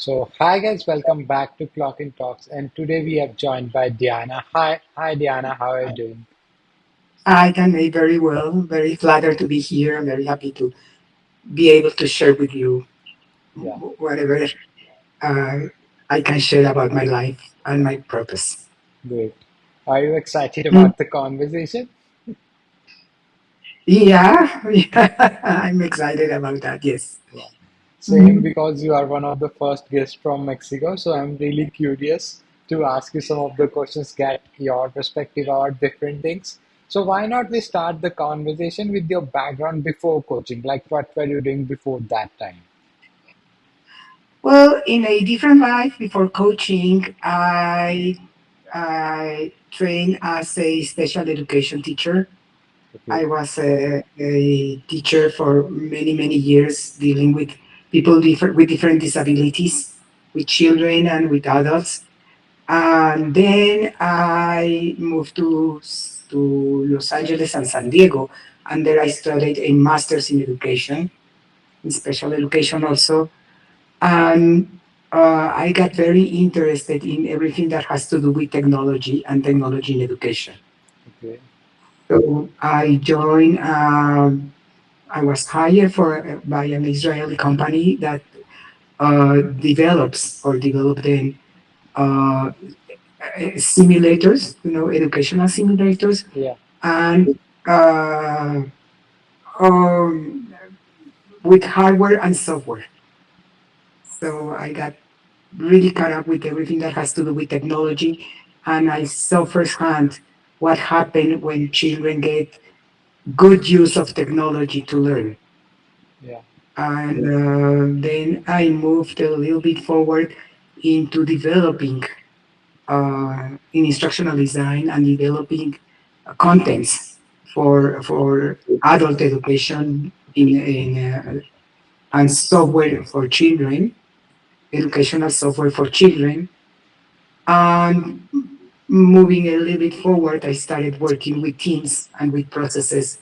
Hi guys, welcome back to Clockin Talks, and today we are joined by Diana. Hi Diana, how are you doing? I can make very well. Very flattered to be here. I'm very happy to be able to share with you Yeah, whatever uh, I can share about my life and my purpose. great. Are you excited Mm. about the conversation? Yeah, yeah, I'm excited about that. Yes. Yeah, same Mhm. because you are one of the first guests from Mexico, so I'm really curious to ask you some of the questions, get your perspective about different things. So why not we start the conversation with your background before coaching, like what were you doing before that time? Well, in a different life before coaching, I trained as a special education teacher. Okay, I was a teacher for many years, dealing with people with different disabilities, with children and with adults. And then I moved to Los Angeles and San Diego, and there I studied a master's in education, in special education also. And I got very interested in everything that has to do with technology and technology in education. okay, So I joined. I was hired by an Israeli company that develops or developed uh, simulators, educational simulators, yeah, and uh, um, with hardware and software. So I got really caught up with everything that has to do with technology, and I saw firsthand what happened when children get good use of technology to learn. yeah, And then I moved a little bit forward into developing in instructional design and developing contents for adult education and software for children, educational software for children. And moving a little bit forward, I started working with teams and with processes.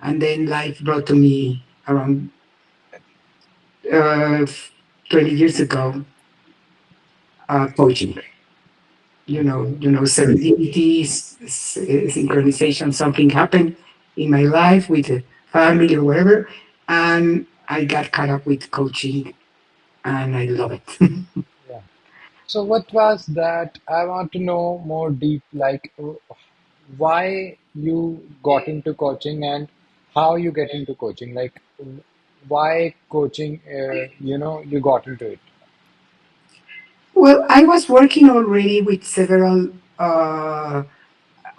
And then life brought to me around uh, 20 years ago coaching. okay. Serendipity, synchronization, something happened in my life with a family or whatever, and I got caught up with coaching, and I love it. Yeah. So what was that? I want to know more deep, like why you got into coaching and how you get into coaching. Like why coaching, you got into it. Well, I was working already with several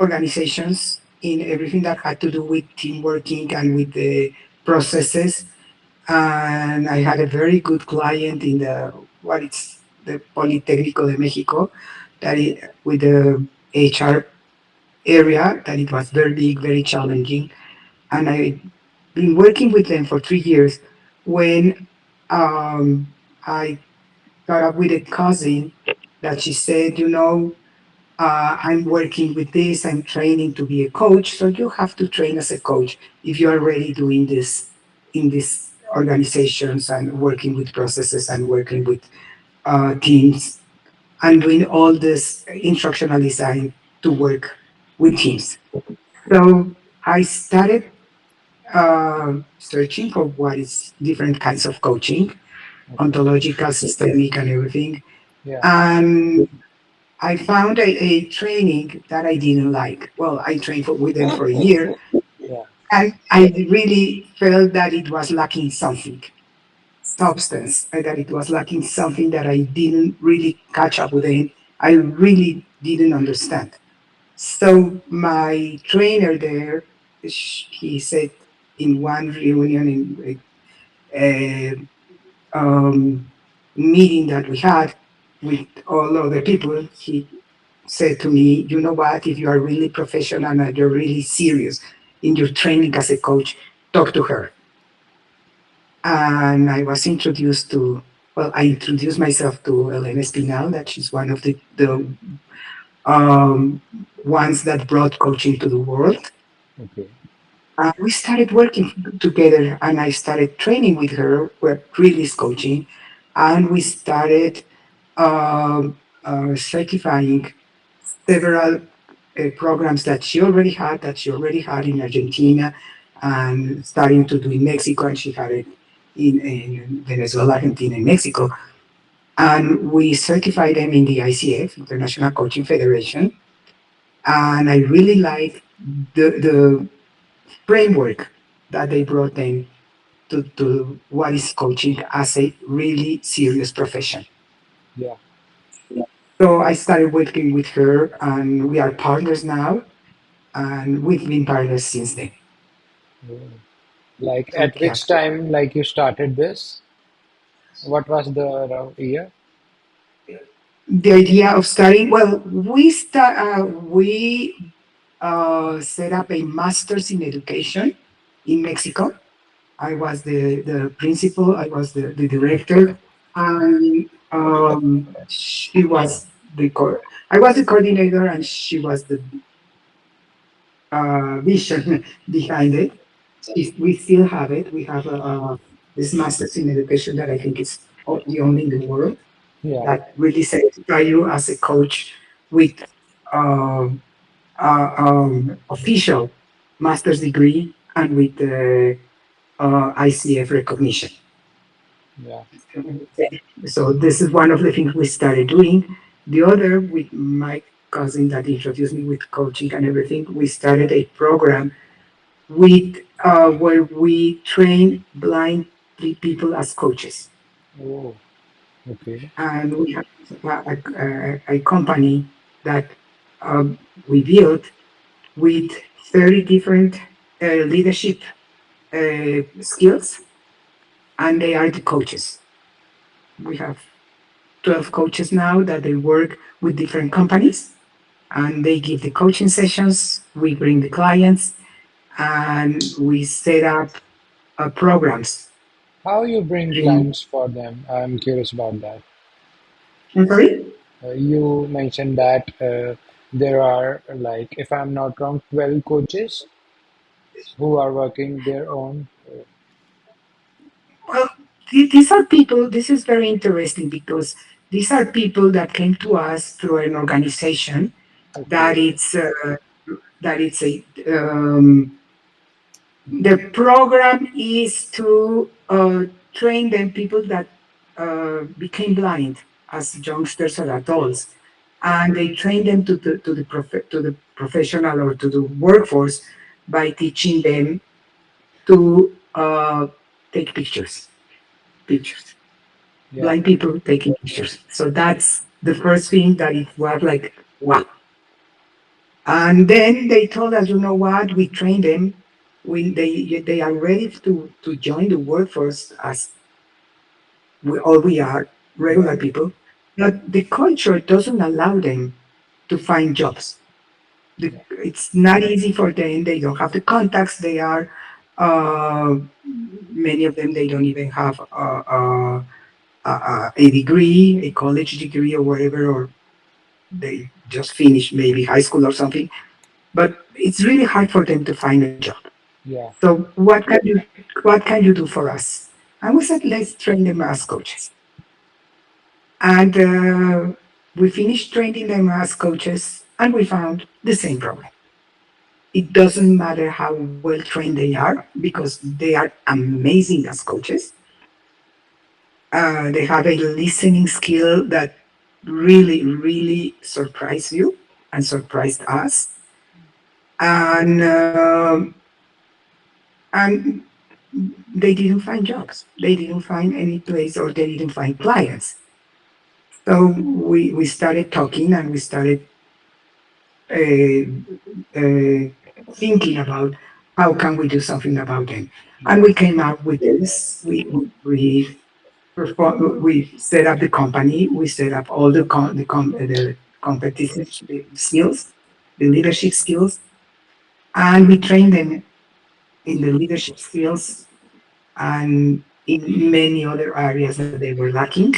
organizations in everything that had to do with team working and with the processes. And I had a very good client in the Politécnico de Mexico, with the HR area, that it was very big, very challenging. And I've been working with them for 3 years when I got up with a cousin that she said, I'm working with this, I'm training to be a coach. So you have to train as a coach if you are already doing this in these organizations and working with processes and working with teams and doing all this instructional design to work with teams. So I started searching for what is different kinds of coaching, Okay. ontological, systemic, and everything. Yeah. And I found a training that I didn't like. Well, I trained with them for a year, Yeah. and I really felt that it was lacking something, substance, that it was lacking something that I didn't really catch up with it. I really didn't understand. So my trainer there, he said in one reunion in um, meeting that we had with all other people, he said to me, you know what, if you are really professional and you're really serious in your training as a coach, talk to her. And I was introduced to, well, I introduced myself to Elena Espinal, that she's one of the um, ones that brought coaching to the world. Okay. We started working together and I started training with her with release coaching. and we started certifying several programs that she already had in Argentina, and starting to do in Mexico, and she had it in Venezuela, Argentina, and Mexico. And we certified them in the ICF, International Coaching Federation. And I really like the framework that they brought in to what is coaching as a really serious profession. Yeah. So I started working with her, and we are partners now, and we've been partners since then. Oh. Like So at yeah, which time like you started this? What was the year? the idea of starting, well, we set up a master's in education in Mexico. I was the principal, I was the director, and she was I was the coordinator, and she was the vision behind it. We still have it. We have this master's in education that I think is the only in the world Yeah. that really certify you as a coach with um, official master's degree and with ICF recognition. Yeah. So this is one of the things we started doing. The other, with my cousin that introduced me with coaching and everything, we started a program with where we train blind people as coaches, Oh, okay. and we have a company that we built with 30 different leadership skills, and they are the coaches. We have 12 coaches now that they work with different companies, and they give the coaching sessions. We bring the clients, and we set up programs. How you bring In, clients for them? I'm curious about that. I'm sorry? You mentioned that there are, like, if I'm not wrong, 12 coaches who are working their own. Well, these are people, this is very interesting because these are people that came to us through an organization that Okay. it's, that it's a, the program is to train them people that became blind as youngsters or adults, and they train them to the professional or to the workforce by teaching them to take pictures. Yeah. Blind people taking pictures. So that's the first thing that it was like, wow. And then they told us, you know what? We train them when they are ready to join the workforce as we are Yeah. regular people, but the culture doesn't allow them to find jobs. Yeah. It's not easy for them. They don't have the contacts. They are uh, many of them. They don't even have a degree, a college degree or whatever, or they just finished maybe high school or something. But it's really hard for them to find a job. Yeah. So what can you do for us? And we said, let's train them as coaches. And we finished training them as coaches, and we found the same problem. It doesn't matter how well trained they are because they are amazing as coaches. They have a listening skill that really, really surprised you and surprised us. And and they didn't find jobs. They didn't find any place, or they didn't find clients. So we started talking, and we started uh, uh, thinking about how can we do something about them. And Yeah. we came up with this. We set up the company. We set up all the competitive skills, the leadership skills, and we train them in the leadership skills and in many other areas that they were lacking.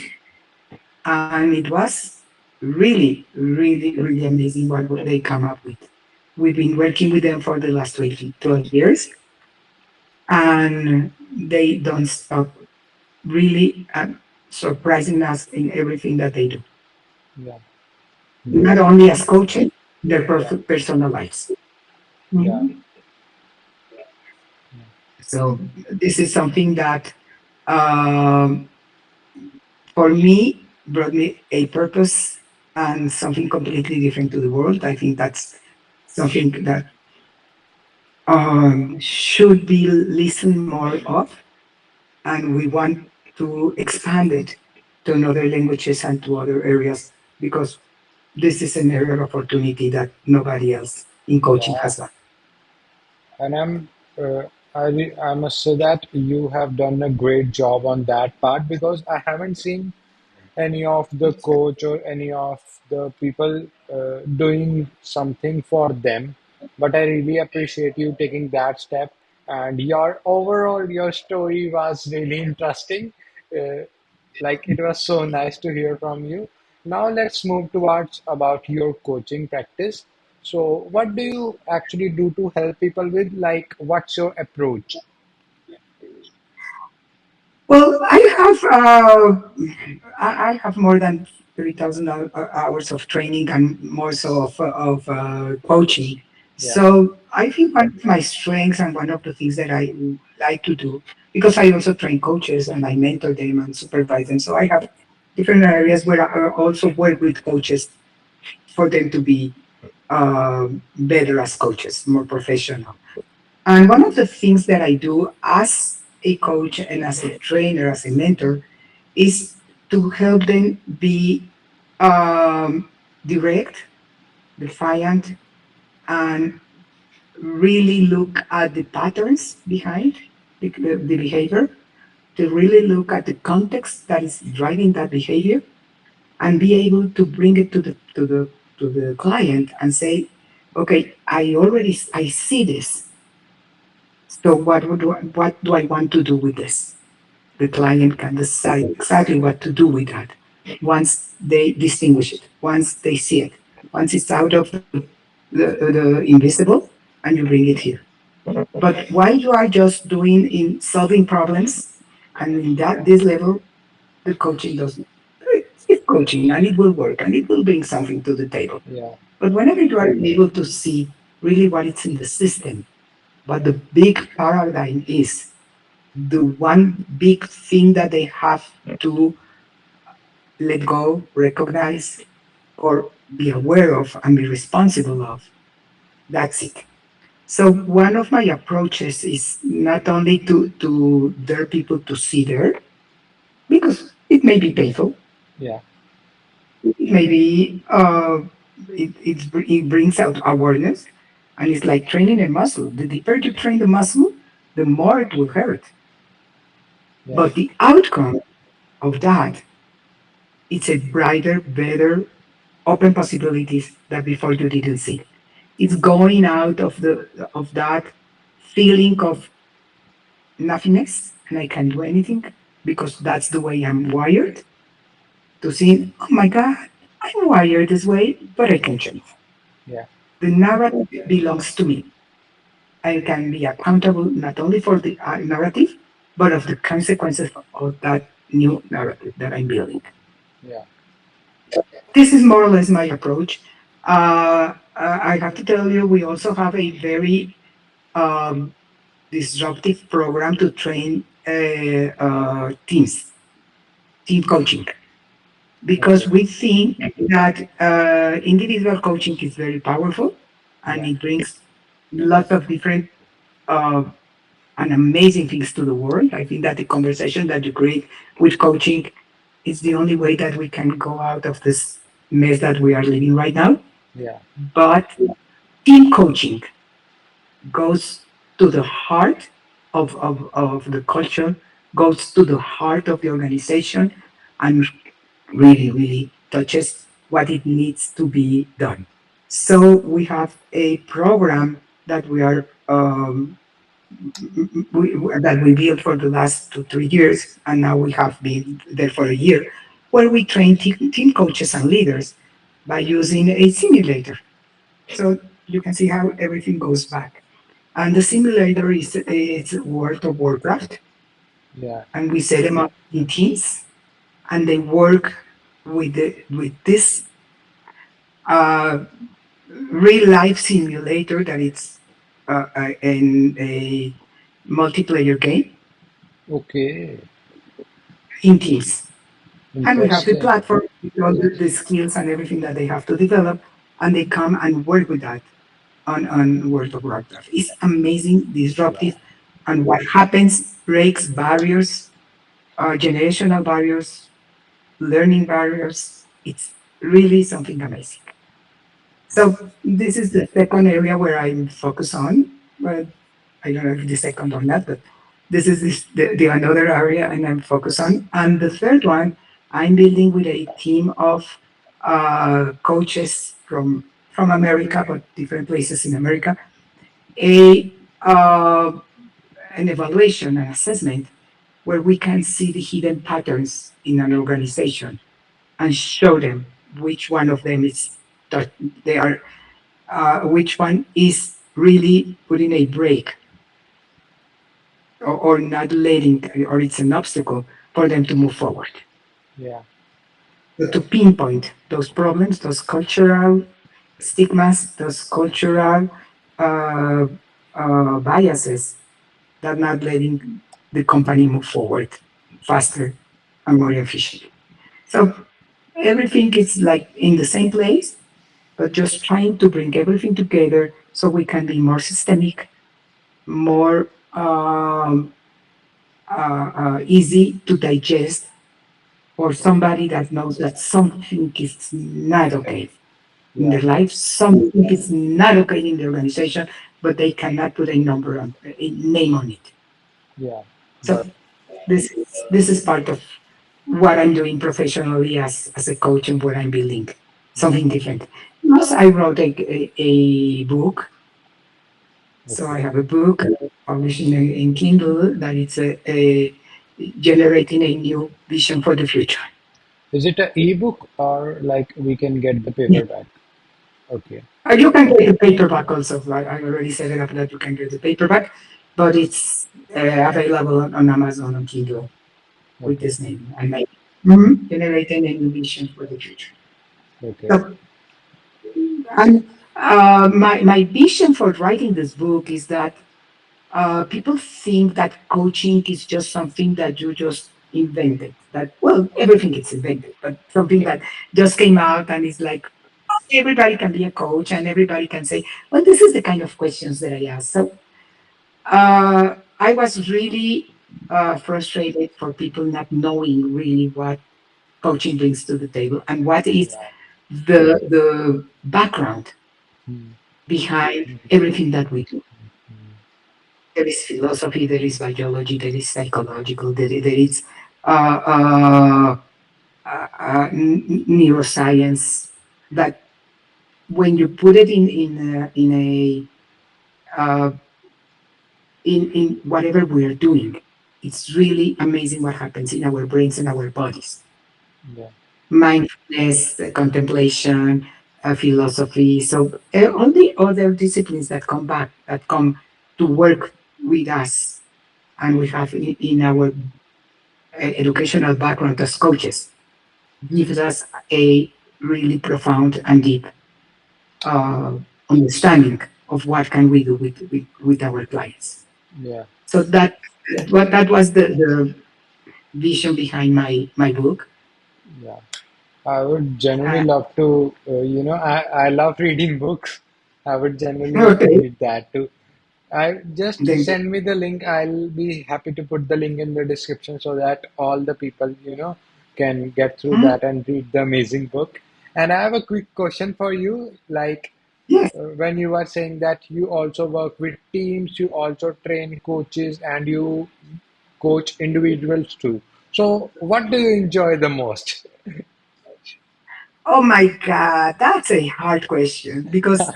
And it was really, really, really amazing what they come up with. We've been working with them for the last 12 years, and they don't stop really. surprising us in everything that they do, Yeah. not only as coaches, their Yeah. personal lives. Yeah. Mhm. So this is something that um, for me brought me a purpose and something completely different to the world. I think that's something that should be listened more of, and we want to expand it to other languages and to other areas because this is an area of opportunity that nobody else in coaching Yeah. has got. And uh, I must say that you have done a great job on that part because I haven't seen any of the coach or any of the people doing something for them. But I really appreciate you taking that step. And your overall, your story was really interesting. Uh, like it was so nice to hear from you. Now let's move towards about your coaching practice. So what do you actually do to help people with? Like, what's your approach? Well, I have more than 3,000 hours of training and more so of coaching. Yeah, So I think one of my strengths and one of the things that I like to do, because I also train coaches and I mentor them and supervise them. So I have different areas where I also work with coaches for them to be better as coaches, more professional. And one of the things that I do as a coach and as a trainer, as a mentor, is to help them be direct, defiant, and really look at the patterns behind the behavior, to really look at the context that is driving that behavior, and be able to bring it to the client and say, okay, I see this. So what do I want to do with this? The client can decide exactly what to do with that once they distinguish it, once they see it, once it's out of the invisible, and you bring it here. But while you are just doing in solving problems, and in that this level, the coaching doesn't. It's coaching, and it will work, and it will bring something to the table. yeah, But whenever you are able to see really what is in the system, what the big paradigm is, the one big thing that they have to let go, recognize, or be aware of and be responsible of. That's it. So one of my approaches is not only to dare people to see there, because it may be painful, yeah, it may be it brings out awareness, and it's like training a muscle. The deeper you train the muscle, the more it will hurt. yeah, But the outcome of that, it's a brighter, better, open possibilities that before you didn't see. It's going out of that feeling of nothingness and I can't do anything because that's the way I'm wired to seeing, oh my God, I'm wired this way, but I can change. yeah, The narrative belongs to me. I can be accountable not only for the narrative, but of the consequences of that new narrative that I'm building. yeah, This is more or less my approach. I have to tell you, we also have a very um, disruptive program to train teams, team coaching, because okay, we think that individual coaching is very powerful and yeah, it brings lots of different uh, and amazing things to the world. I think that the conversation that you create with coaching is the only way that we can go out of this mess that we are living right now. yeah, But team coaching goes to the heart of the culture, goes to the heart of the organization, and really, really touches what it needs to be done. So we have a program that we are that we built for the last 2 3 years, and now we have been there for a year, where we train team coaches and leaders by using a simulator. So you can see how everything goes back. And the simulator is it's World of Warcraft, yeah, and we set them up in teams. and they work with this uh, real life simulator that it's in a multiplayer game Okay. in teams. And we have the Interesting. platform with all the skills and everything that they have to develop, and they come and work with that on World of Warcraft. It's amazing, Wow. disruptive, and what happens breaks barriers, generational barriers, learning barriers. It's really something amazing. So this is the second area where I'm focused on, but I don't know if the second or not, but the another area and I'm focused on. And the third one, I'm building with a team of coaches from America, but different places in America, a an evaluation, an assessment where we can see the hidden patterns in an organization and show them which one of them is that they are which one is really putting a brake or not letting, or it's an obstacle for them to move forward. Yeah. So to pinpoint those problems, those cultural stigmas, those cultural uh, biases that not letting the company move forward faster and more efficiently. So everything is like in the same place, but just trying to bring everything together so we can be more systemic, more easy to digest for somebody that knows that something is not okay in Yeah. their life, something is not okay in the organization, but they cannot put a number on a name on it. Yeah. So But this is part of what I'm doing professionally as a coach and what I'm building yeah. something different. Plus, I wrote a book. So I Okay. have a book published in Kindle that it's a generating a new vision for the future. Is it a ebook or like we can get the Yeah. paperback? Okay. You can get the paperback also. I already set it up that you can get the paperback, but it's available on Amazon on Kindle with Okay. this name. And generating a new vision for the future. Okay. So, and my vision for writing this book is that people think that coaching is just something that you just invented. That, well, everything is invented, but something that just came out and is like everybody can be a coach and everybody can say, well, this is the kind of questions that I ask. So I was really frustrated for people not knowing really what coaching brings to the table and what is Yeah. the background Hmm. behind everything that we do. There is philosophy, there is biology, there is psychological, there is uh, uh, neuroscience. That when you put it uh, in whatever we're doing, it's really amazing what happens in our brains and our bodies. Yeah. Mindfulness, contemplation, philosophy. So all the other disciplines that come back, that come to work with us, and we have in our educational background as coaches, gives us a really profound and deep uh, understanding of what can we do with our clients. Yeah. So that was the vision behind my book. Yeah. I would genuinely Uh, love to, I love reading books. I would genuinely love to okay, read that too. I just then send me the link. I'll be happy to put the link in the description so that all the people, can get through mm, that and read the amazing book. And I have a quick question for you. Like, yes. when you are saying that you also work with teams, you also train coaches, and you coach individuals too. So, what do you enjoy the most? Oh my God, that's a hard question because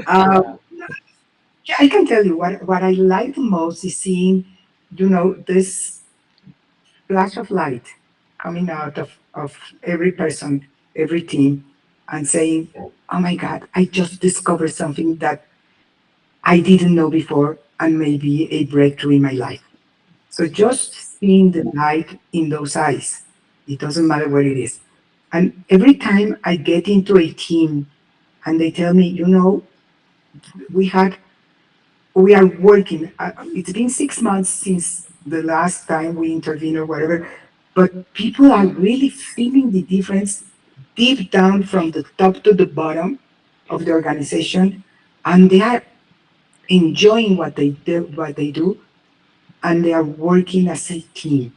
uh, Yeah, yeah, I can tell you what I like the most is seeing, this flash of light coming out of every person, every team, and saying, oh my God, I just discovered something that I didn't know before, and maybe a breakthrough in my life. So yeah, just seeing the light in those eyes It doesn't matter what it is. And every time I get into a team and they tell me, we had we are working. It's been 6 months since the last time we intervened or whatever, but people are really feeling the difference deep down from the top to the bottom of the organization, and they are enjoying what they do, and they are working as a team.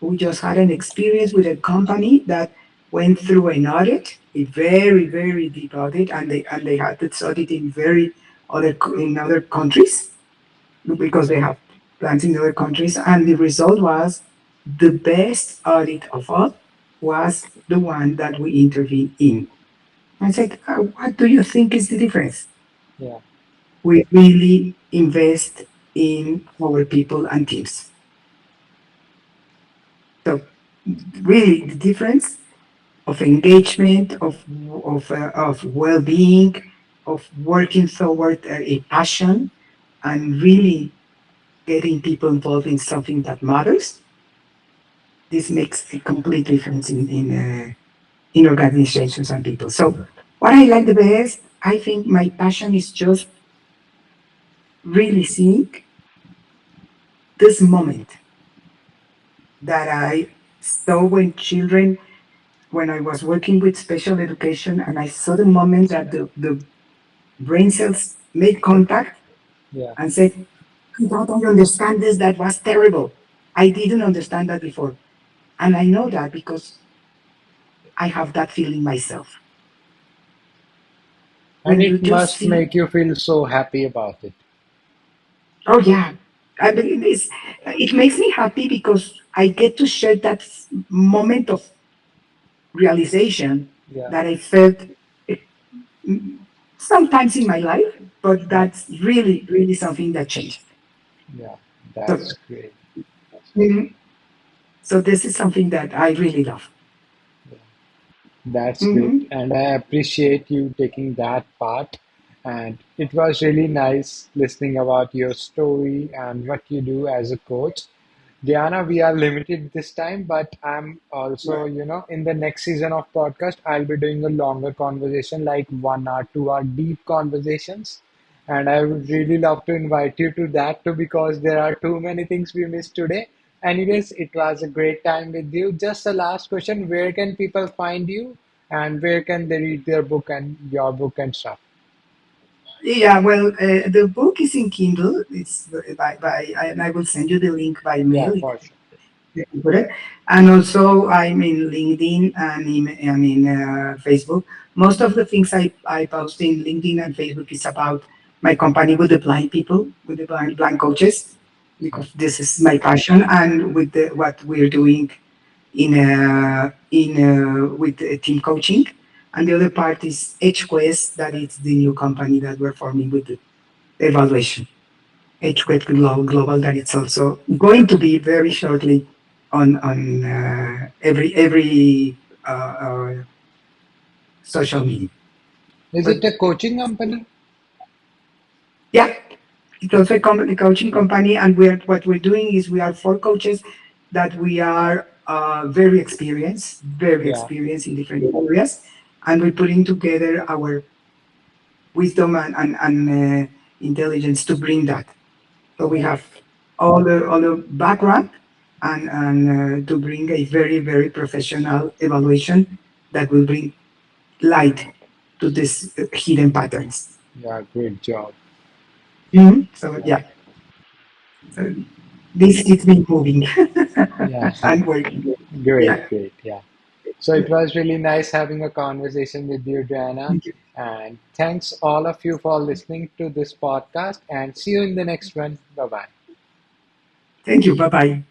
We just had an experience with a company that went through an audit, a very, very deep audit, and they had this audit in other countries because they have plants in other countries. And the result was the best audit of all was the one that we intervened in. I said, what do you think is the difference? Yeah. We really invest in our people and teams. So really the difference of engagement, of well-being, of working toward a passion, and really getting people involved in something that matters. This makes a complete difference in organizations and people. So what I like the best, I think my passion is just really seeing this moment that I saw when I was working with special education, and I saw the moment that the brain cells made contact Yeah. and said, I don't understand this, that was terrible. I didn't understand that before. And I know that because I have that feeling myself. And When you it just must see, make you feel so happy about it. oh yeah, I mean, it makes me happy because I get to share that moment of realization Yeah. that I felt eh, mm, sometimes in my life, but Yeah. that's really, really something that changed. Yeah. So, That's great. mhm. So this is something that I really love. That's great. Hmm. And I appreciate you taking that part. And it was really nice listening about your story and what you do as a coach. Diana, we are limited this time, but I'm also, in the next season of podcast, I'll be doing a longer conversation, like 1 hour, 2 hour deep conversations. And I would really love to invite you to that too, because there are too many things we missed today. Anyways, it was a great time with you. Just a last question: where can people find you, and where can they read their book and your book and stuff? Yeah, well, the book is in Kindle. It's and I will send you the link by Yeah, mail. for sure. Correct. And also, I'm in LinkedIn and in Facebook. Most of the things I post in LinkedIn and Facebook is about my company with the blind people, with the blind coaches, Yeah, because this is my passion, and with what we're doing in with team coaching. And the other part is HQuest, that is the new company that we're forming with the evaluation. HQuest Global, that it's also going to be very shortly on every social media. is it But a coaching company? yeah, it's also a coaching company, and we're doing is we are four coaches that we are very Yeah, experienced in different areas, and we're putting together our wisdom and intelligence to bring that. So we yeah, have all the background and to bring a very, very professional evaluation that will bring light to these hidden patterns. yeah. Great job. Mhm. So Yeah, yeah, so this keeps me moving yeah. and working. Great, Yeah. great. Yeah. So it was really nice having a conversation with you, Diana. Thank you. And thanks all of you for listening to this podcast. And see you in the next one. Bye bye. Thank you. Bye bye.